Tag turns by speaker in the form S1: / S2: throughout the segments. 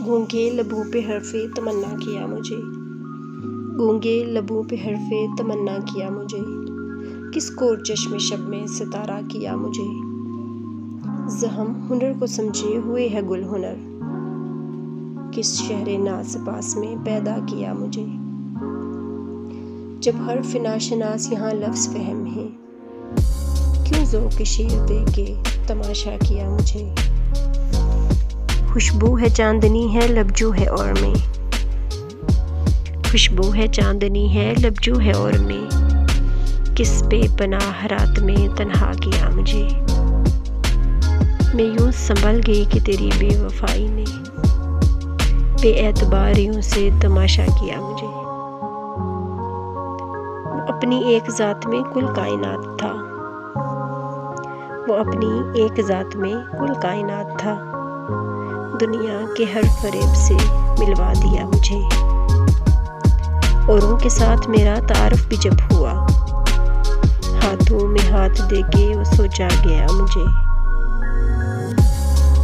S1: गूंगे लबों पे हर्फ़े तमन्ना किया मुझे, गूंगे लबों पे हर्फ़े तमन्ना किया मुझे, किसको चश्मे शब में सितारा किया मुझे। ज़हम हुनर को समझे हुए है गुल हुनर, किस शहरे नाज़ पास में पैदा किया मुझे। जब हर्फ़ नाशनास यहाँ लफ्ज़ फ़हम है, क्यों ज़ौक़ शेर दे के तमाशा किया मुझे। खुशबू है चांदनी है लबजू है और में, खुशबू है चांदनी है लबजू है और में, किस बेपनाह रात में तन्हा किया मुझे। मैं यूं संभल गई कि तेरी बेवफाई ने बेएतबारियों से तमाशा किया मुझे। वो अपनी एक ज़ात में कुल कायनात था, वो अपनी एक ज़ात में कुल कायनात था, दुनिया के हर फरेब से मिलवा दिया मुझे। औरों के साथ मेरा तारुफ भी जब हुआ, हाथों में हाथ देके वो सोचा गया मुझे।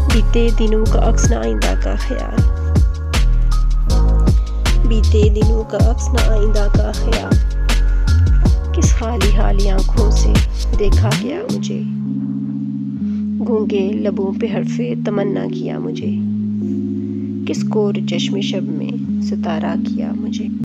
S1: बीते दिनों का अक्स न आइंदा का ख्याल, बीते दिनों का अक्स न आइंदा का ख्याल, किस खाली हाली आँखों से देखा गया मुझे। गूंगे लबों पे हर्फ़े तमन्ना किया मुझे, किस कोर चश्मे शब में सितारा किया मुझे।